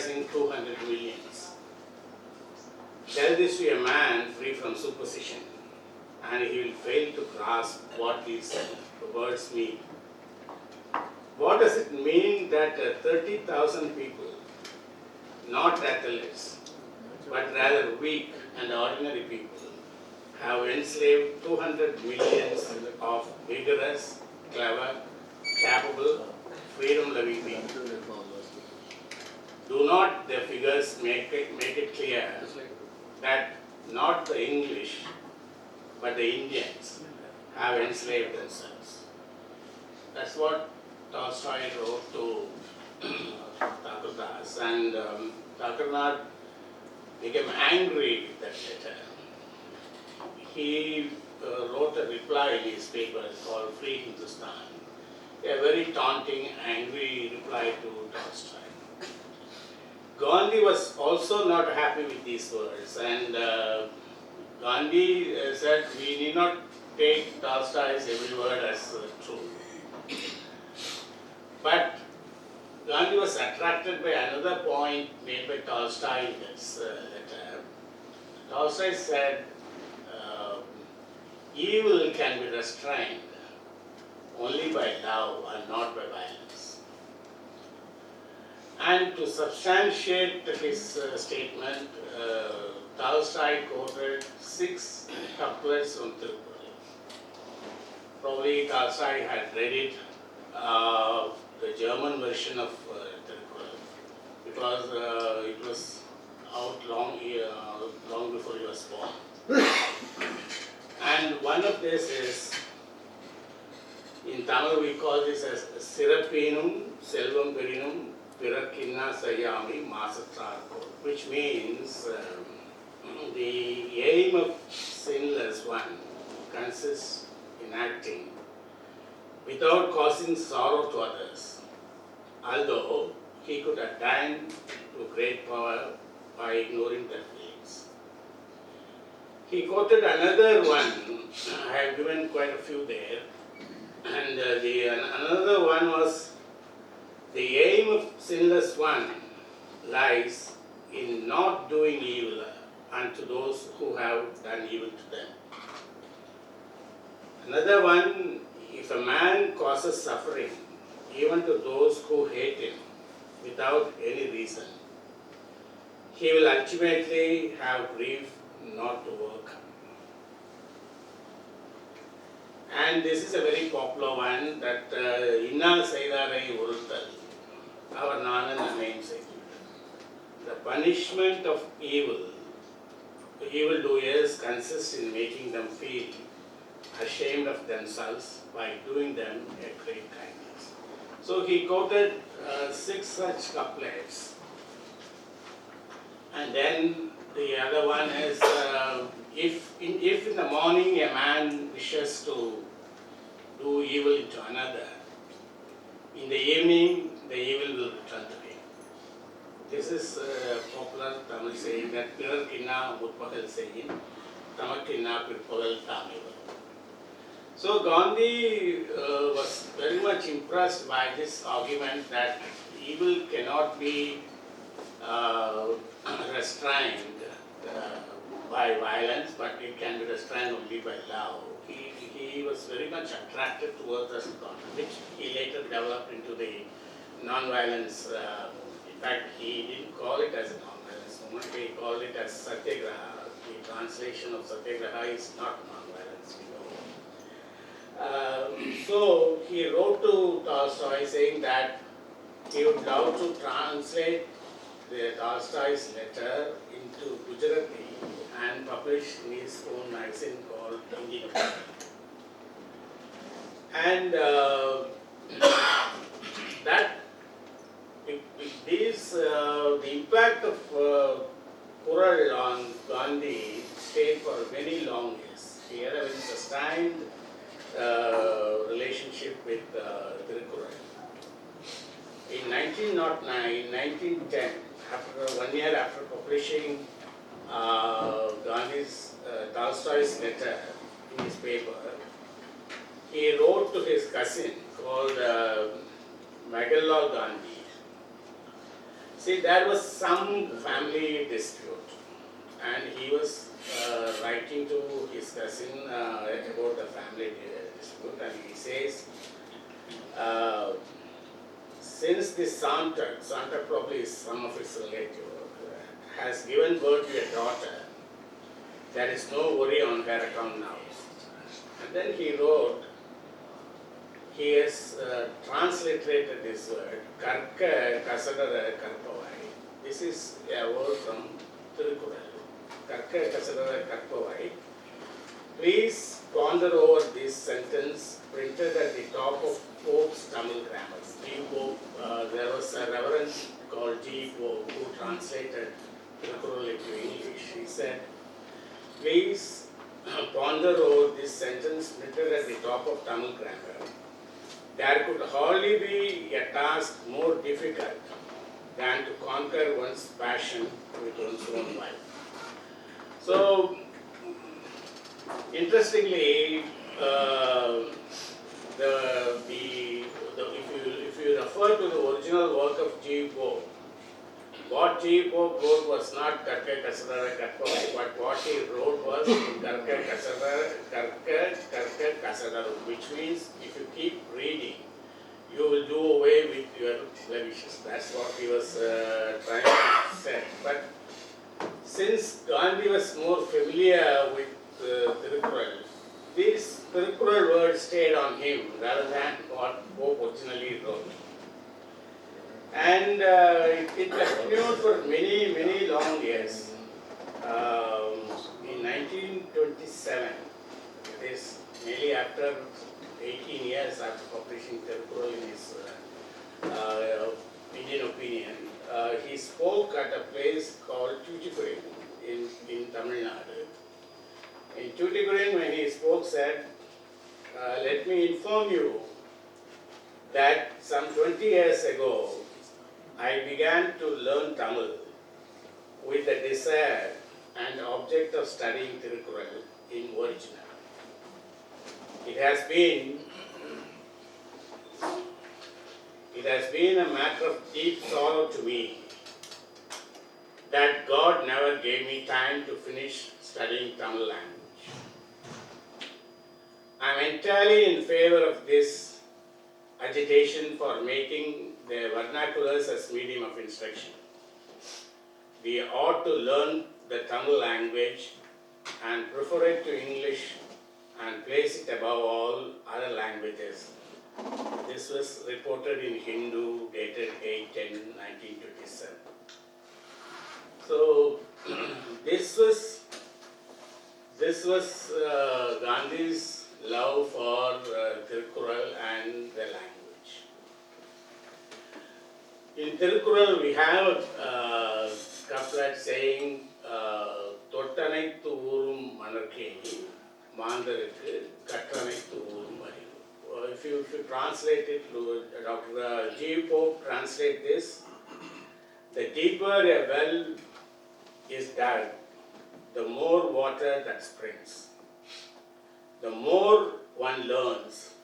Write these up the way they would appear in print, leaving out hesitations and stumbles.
comprising 200 millions. Tell this to a man free from superstition, and he will fail to grasp what these words mean. What does it mean that 30,000 people, not athletes, but rather weak and ordinary people, have enslaved 200 millions of vigorous, clever, capable, freedom-loving people? Do not the figures make it clear that not the English, but the Indians have enslaved themselves? That's what Tolstoy wrote to Thakurdas, and Thakurnath became angry with that letter. He wrote a reply in his paper called Free Hindustan, a very taunting, angry reply to Tolstoy. Gandhi was also not happy with these words, and Gandhi said we need not take Tolstoy's every word as true. But Gandhi was attracted by another point made by Tolstoy in this letter. Tolstoy said, evil can be restrained only by love and not by violence. And to substantiate his statement, Tolstoy quoted 6 couplets from Thirukural. Probably Tolstoy had read it, the German version of Thirukural, because it was out long before he was born. And one of this is, in Tamil we call this as Sirapinum Selvam Perinum Pirakkinna Sayami Masatharko, which means the aim of sinless one consists in acting without causing sorrow to others, although he could attain to great power by ignoring their feelings. He quoted another one, I have given quite a few there, and another one was, the aim of sinless one lies in not doing evil unto those who have done evil to them. Another one, if a man causes suffering even to those who hate him without any reason, he will ultimately have grief not to overcome. And this is a very popular one, that Inna Saidarai Urutal, our Narayanan namesake. The punishment of evildoers consists in making them feel ashamed of themselves by doing them a great kindness. So he quoted 6 such couplets. And then the other one is, if in the morning a man wishes to do evil to another, in the evening the evil will return to him. This is a popular Tamil saying that Pirarkinna Mutpagal saying, Tamakkinna Pirpagal Tamival. So Gandhi was very much impressed by this argument that evil cannot be restrained by violence, but it can be restrained only by love. He was very much attracted towards this concept, which he later developed into the non-violence. In fact, he didn't call it as a non-violence movement, he called it as Satyagraha. The translation of Satyagraha is not non-violence, we know. So he wrote to Tolstoy saying that he would love to translate the Tolstoy's letter into Gujarati and publish in his own magazine called Indian. And that the impact of Kural on Gandhi stayed for many long years. He had a very sustained relationship with Thirukural. In 1909, 1910, after 1 year after publishing Tolstoy's letter in his paper, he wrote to his cousin called Magalal Gandhi, See, there was some family dispute, and he was writing to his cousin about the family dispute, and he says, uh, since this Santa probably is some of his relative, has given birth to a daughter, there is no worry on her account now. And then he wrote, he has transliterated this word, Karka Kasadara Karpavai. This is a word from Thirukural. Karka Kasadara Karpavai. Please ponder over this sentence printed at the top of Pope's Tamil grammars. G. Pope, there was a reverend called G. Pope who translated Thirukural into English. He said, please ponder over this sentence printed at the top of Tamil grammar. There could hardly be a task more difficult than to conquer one's passion with one's own life. So, interestingly, if you refer to the original work of G. Pope, what G. Pope wrote was not Karka Kasadara Karpavai, but what he wrote was Karka Kasadaru, which means if you keep reading, you will do away with your blemishes. That's what he was trying to say. But since Gandhi was more familiar with Thirukural, these Thirukural words stayed on him rather than what Pope originally wrote. And it continued for many, many long years. In 1927, it is nearly after 18 years after publishing Thirukural in his Indian opinion, he spoke at a place called Tuticorin in Tamil Nadu. In Tuticorin, when he spoke, said, let me inform you that some 20 years ago, I began to learn Tamil with the desire and object of studying Thirukural in original. It has been a matter of deep sorrow to me that God never gave me time to finish studying Tamil language. I am entirely in favor of this agitation for making the vernaculars as medium of instruction. We ought to learn the Tamil language and prefer it to English and place it above all other languages. This was reported in Hindu, dated 8/10/1927. So this was Gandhi's love for Thirukural and the language. In Thirukural, we have a couplet saying, Tottanai Tuvurum Manarkeni, Mandarikku Kattanai Tuvurum Arivu. If you translate it, Dr. G. Pope translate this, the deeper a well is dug, the more water that springs. The more one learns,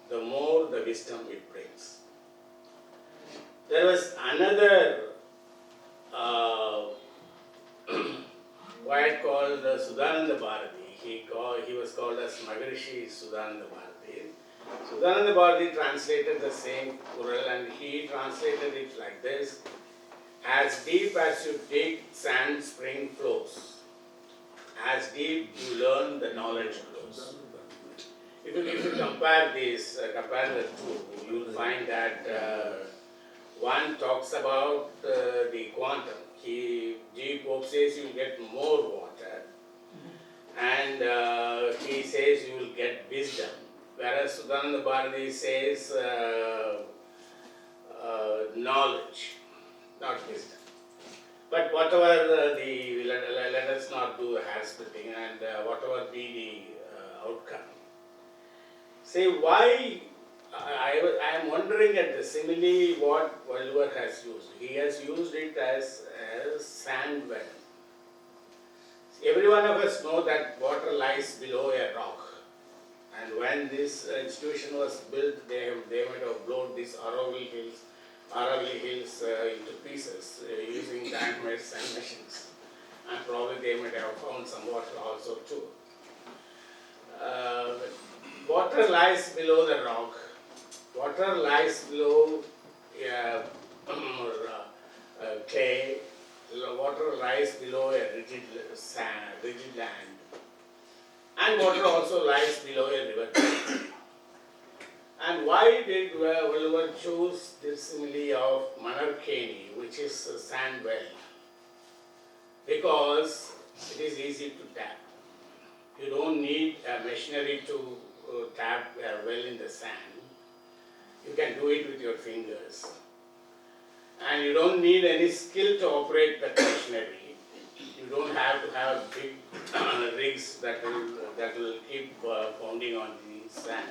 the more the wisdom it brings. There was another poet called Sudhananda Bharati. He was called as Maharishi Sudhananda Bharati. Sudhananda Bharati translated the same Kural, and he translated it like this: as deep as you dig, sand spring flows. As deep you learn, the knowledge grows. If you compare the two, you will find that one talks about the quantum. G. Pope says you will get more water, and he says you will get wisdom. Whereas Sudhananda Bharati says knowledge, not wisdom. But whatever let us not do hair splitting, and whatever be the outcome. Say why, I am wondering at the simile what Valluvar has used. He has used it as sand well. Every one of us know that water lies below a rock. And when this institution was built, they might have blown these Aravalli hills into pieces pyramids and machines. And probably they might have found some water also too. Water lies below the rock. Water lies below clay. Water lies below a rigid sand, rigid land. And water also lies below a river. And why did Valluvar choose this simile of Manarkeni, which is a sand well? Because it is easy to tap. You don't need a machinery to tap a well in the sand. You can do it with your fingers. And you don't need any skill to operate that machinery. You don't have to have big rigs that will keep pounding on the sand.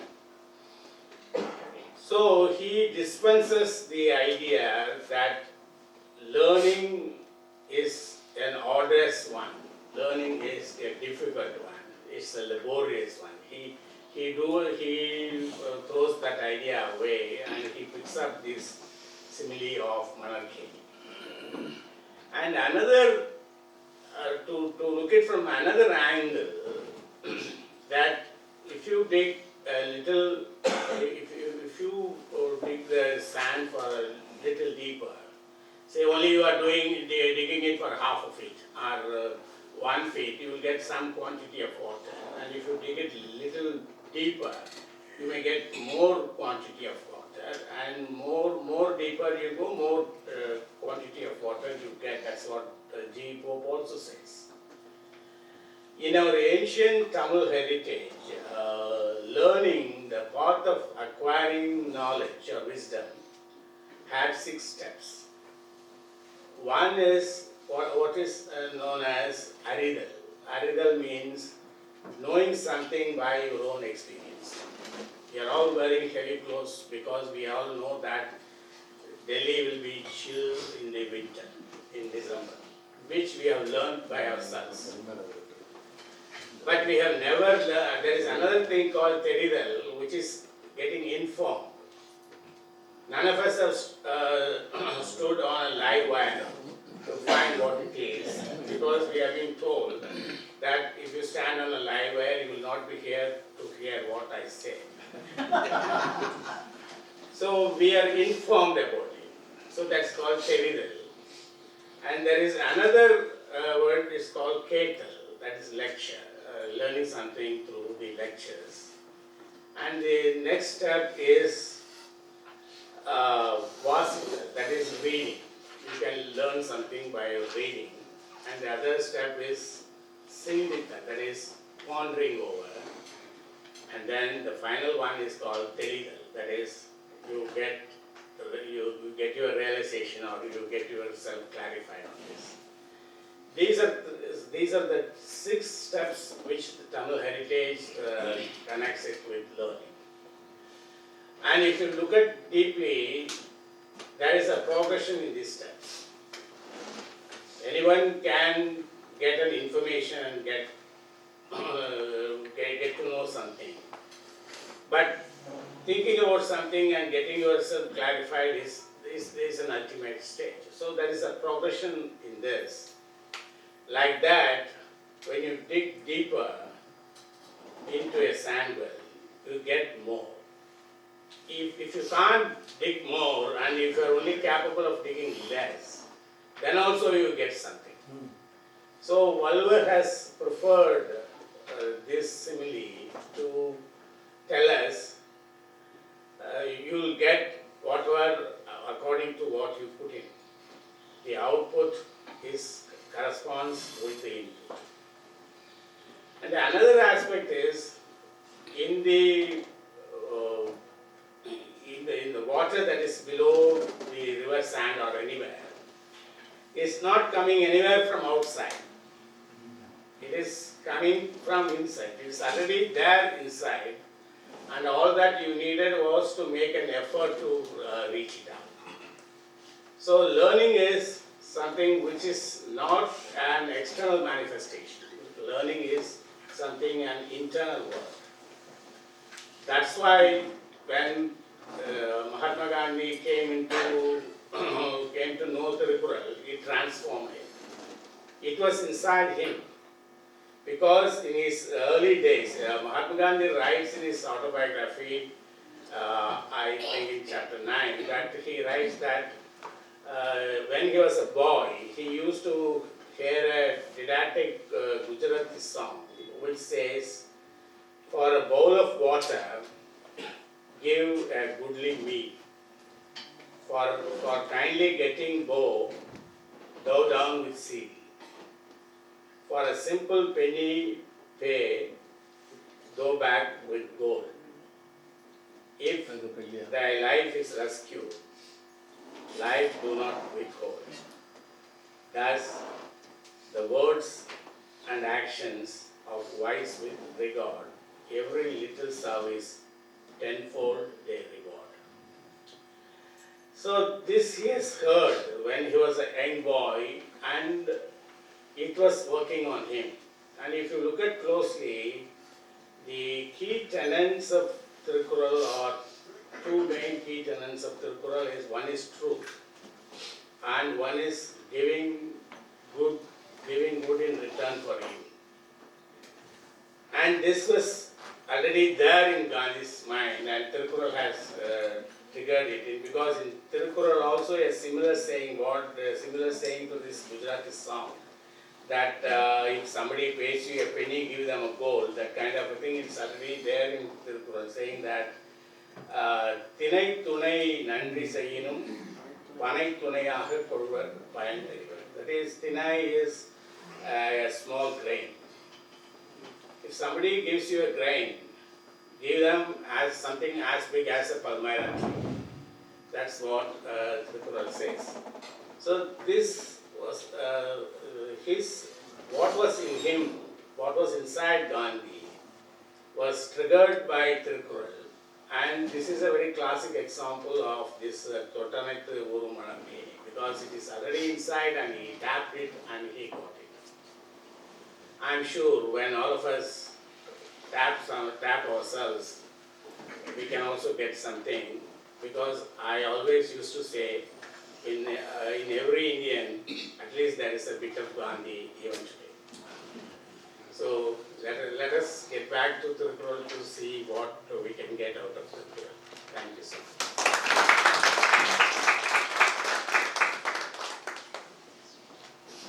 So he dispenses the idea that learning is an arduous one. Learning is a difficult one. It's a laborious one. He throws that idea away and he picks up this simile of Manarkeni. And another, to look at from another angle, that if you dig a little, if you dig the sand for a little deeper, say only you are digging it for half of it or 1 feet, you will get some quantity of water. And if you dig it a little deeper, you may get more quantity of water, and more deeper you go, more quantity of water you get. That's what G. Pope also says. In our ancient Tamil heritage, learning, the path of acquiring knowledge or wisdom, had 6 steps. One is what is known as aridal. Aridal means knowing something by your own experience. We are all wearing heavy clothes because we all know that Delhi will be chill in the winter, in December, which we have learned by ourselves. But we have never learned. There is another thing called Theridal, which is getting informed. None of us have stood on a live wire to find what it is, because we have been told that if you stand on a live wire, you will not be here to hear what I say. So we are informed about it. So that's called Theridal. And there is another word, is called Ketal, that is lecture, learning something through the lectures. And the next step is Vasita, that is reading. You can learn something by reading. And the other step is Sindita, that is pondering over. And then the final one is called Theridal, that is you get your realization or you get yourself clarified on this. These are the 6 steps which the Tamil heritage connects it with learning. And if you look at deeply, there is a progression in these steps. Anyone can get an information and get to know something. But thinking about something and getting yourself clarified is an ultimate stage. So there is a progression in this. Like that, when you dig deeper into a sand well, you get more. If you can't dig more and if you are only capable of digging less, then also you get something. So Valluvar has preferred this simile to tell us you will get whatever according to what you put in. The output corresponds with the input. And another aspect is in the water that is below the river sand or anywhere, is not coming anywhere from outside. It is coming from inside. It is already there inside, and all that you needed was to make an effort to reach it out. So learning is something which is not an external manifestation. Learning is something, an internal work. That's why when Mahatma Gandhi came to know Thirukural, it transformed him. It was inside him. Because in his early days, Mahatma Gandhi writes in his autobiography, I think in chapter 9, that he writes that when he was a boy, he used to hear a didactic Gujarati song which says, "For a bowl of water, give a goodly meal. For kindly getting bow, go down with seal. For a simple penny pay, go back with gold. If thy life is rescued, life do not withhold." Thus, the words and actions of wise with regard, every little service, tenfold their reward. So this he has heard when he was a young boy, and it was working on him. And if you look at closely, the key tenets of Thirukural, or two main key tenets of Thirukural, is one is truth, and one is giving good in return for evil. And this was already there in Gandhi's mind, and Thirukural has triggered it, because in Thirukural also a similar saying to this Gujarati song, that if somebody pays you a penny, give them a gold, that kind of a thing. It's already there in Thirukural, saying that Tinai Tunai Nandri Sayinum Panai Tunayaha Koduvar Payan Therivar. That is, Tinai is a small grain. If somebody gives you a grain, give them as something as big as a Palmyra tree. That's what Thirukural says. So this was what was in him, what was inside Gandhi, was triggered by Thirukural. And this is a very classic example of this Totanathu Urumanami, because it is already inside and he tapped it and he got it. I'm sure when all of us tap ourselves, we can also get something, because I always used to say, in every Indian, at least there is a bit of Gandhi even today. So let us get back to Thirukural to see what we can get out of Thirukural. Thank you so much.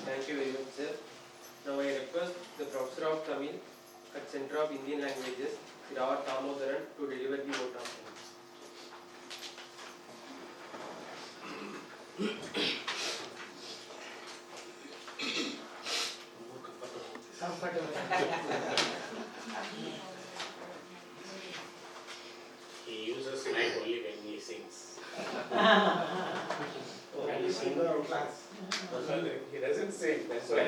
Thank you very much, sir. Now I request the Professor of Tamil at Center of Indian Languages, Sridharan Madhusudhanan, to deliver the vote of thanks. He uses mic only when he sings. Can you sing our class? He doesn't sing, that's why.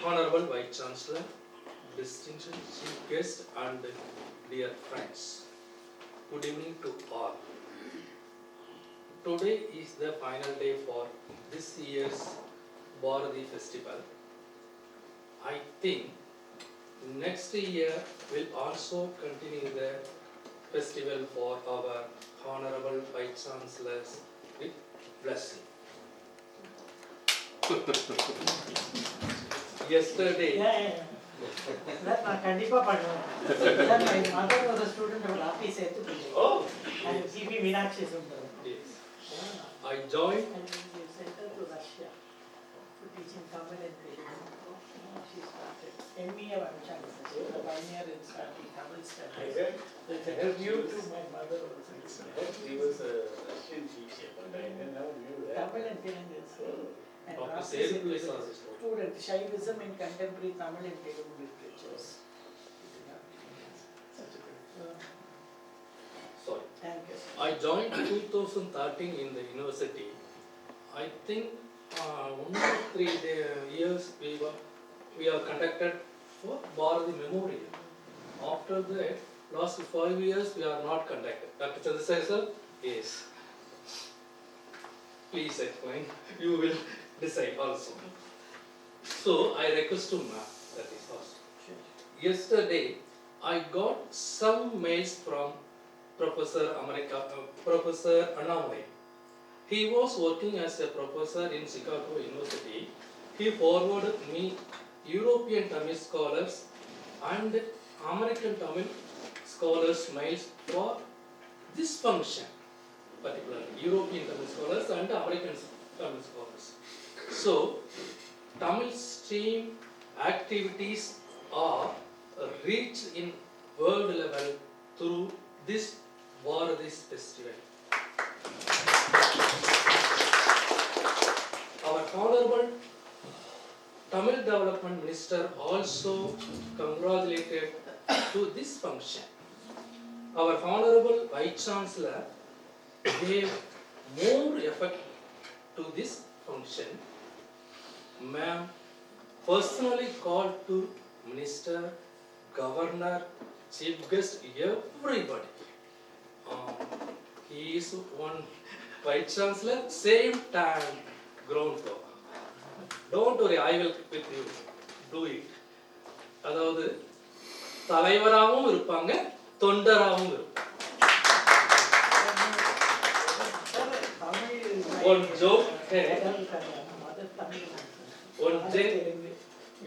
Honorable Vice Chancellor, distinguished chief guest, and dear friends, good evening to all. Today is the final day for this year's Bharathiyar festival. I think next year will also continue the festival for our Honorable Vice Chancellor's blessing. Yesterday, That நான் கண்டிப்பா பண்ணுவேன். That my mother was a student of Lapi Setu. Oh, And GP Meenakshi Sundaram. yes, I joined And we sent her to Russia for teaching Tamil and Telugu. She started MBA Vamshan. She was a pioneer in starting Tamil I studies. said, So it's a tribute to my mother also. he was a Russian teacher, but I didn't know knew that. Tamil and Telugu. And Dr. Rafi Sedu Setu is is a also student, Shaivism in contemporary Tamil and Telugu literatures. Such a good. sorry. Thank you. I joined 2013 in the university. I think 1 or 3 years we are conducted for Bharathi Memorial. After that, last 5 years we are not conducted. Dr. Chandrasekhar sir? Yes. Please explain. You will decide also. So I request to ma'am, that is also. Sure. Yesterday I got some mails from Professor Annamalai. He was working as a professor in Chicago University. He forwarded me European Tamil scholars and American Tamil scholars' mails for this function, particularly European Tamil scholars and American Tamil scholars. So, Tamil stream activities are reached in world level through this Bharathiyar festival. Our Honorable Tamil Development Minister also congratulated to this function. Our Honorable Vice Chancellor gave more effect to this function. Ma'am personally called to Minister, Governor, Chief Guest, everybody. He is one Vice Chancellor, same time ground floor. Don't worry, I will with you. Do it. அதாவது தலைவராகவும் இருப்பாங்க தொண்டராகவும் இருப்பாங்க. One joke.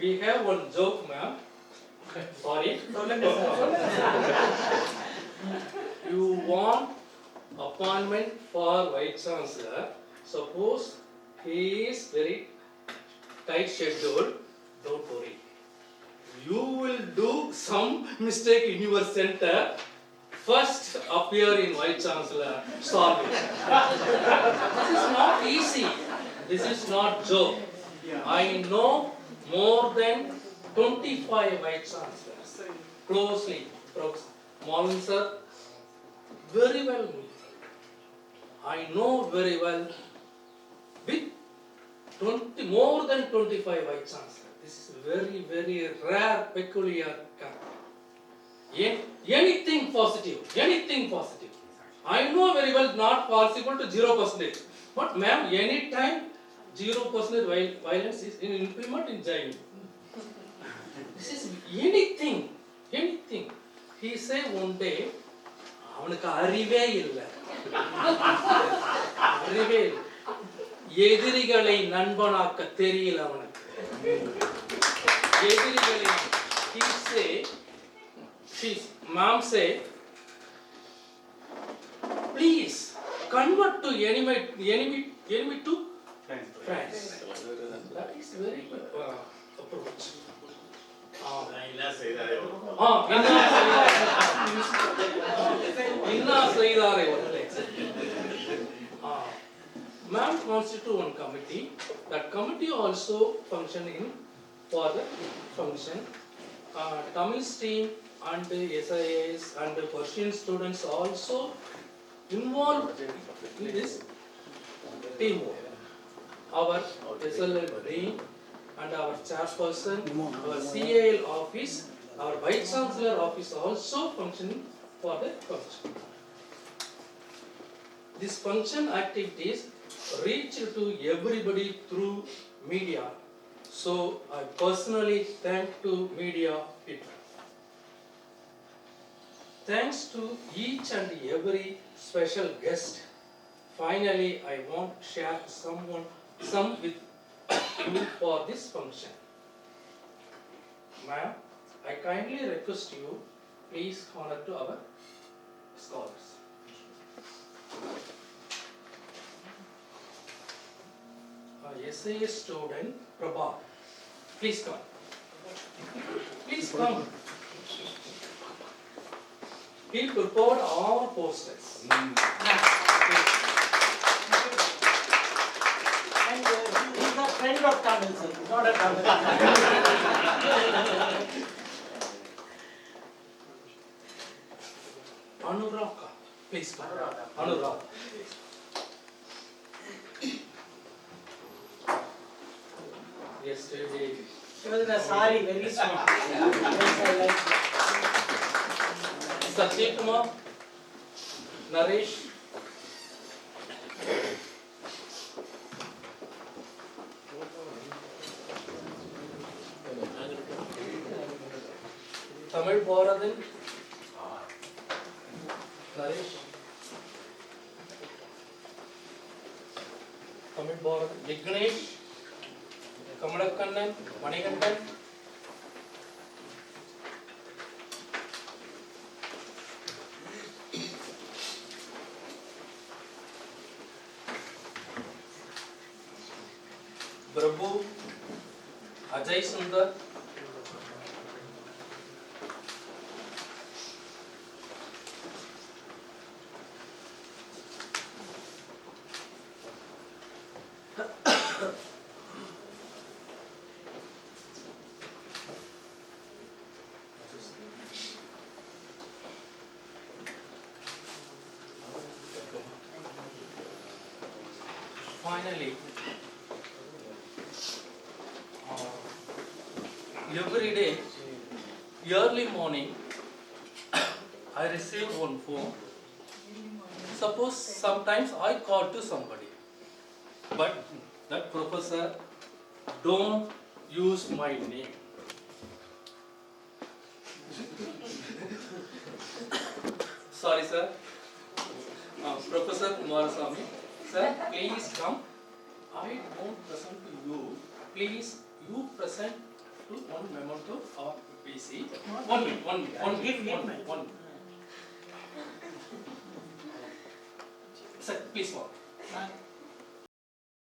We have one joke, ma'am. Sorry. You want appointment for Vice Chancellor. Suppose he is very tight schedule. Don't worry. You will do some mistake in your center. First appear in Vice Chancellor. Solve it. This is not easy. This is not joke. I know more than 25 Vice Chancellors closely. Maalan sir, very well. I know very well with more than 25 Vice Chancellors. This is very, very rare, peculiar character. Anything positive, anything positive. I know very well not possible to 0%. But ma'am, anytime 0% violence is implement in JNU. This is anything. He say one day, அவனுக்கு அறிவே இல்லை. எதிரிகளை நண்பனாக்க தெரியல அவனுக்கு. எதிரிகளை ma'am say, please convert to enemy to friends. That is very good approach. Ma'am constitute one committee. That committee also functioning for the function. Tamil stream and SIAs and Persian students also involved in this teamwork. Our SLL team and our chairperson, our CAL office, our Vice Chancellor office also functioning for the function. This function activities reach to everybody through media. So I personally thank to media people. Thanks to each and every special guest. Finally, I want to share some with you for this function. Ma'am, I kindly request you, please honor to our scholars. essay student Prabha. Please come. Please come. He prepared all posters. And he is a friend of Tamil, sir, not a Tamil. Anuraka, please come. Anuraka. Yesterday. She was in a sari, very smart. Yes, I like it. Satyakuma, Naresh. Tamil Bharathan. Naresh. Tamil Bharat. Vignesh. Kamalakannan. Manikandan. Prabhu. Ajay Sundar. Finally, every day, early morning, I receive one phone. Suppose sometimes I call to somebody, but that professor don't use my name. Sorry, sir. Professor Kumarasamy, sir, please come. I won't present to you. Please, you present to one memento or PC. One minute. Sir, please walk.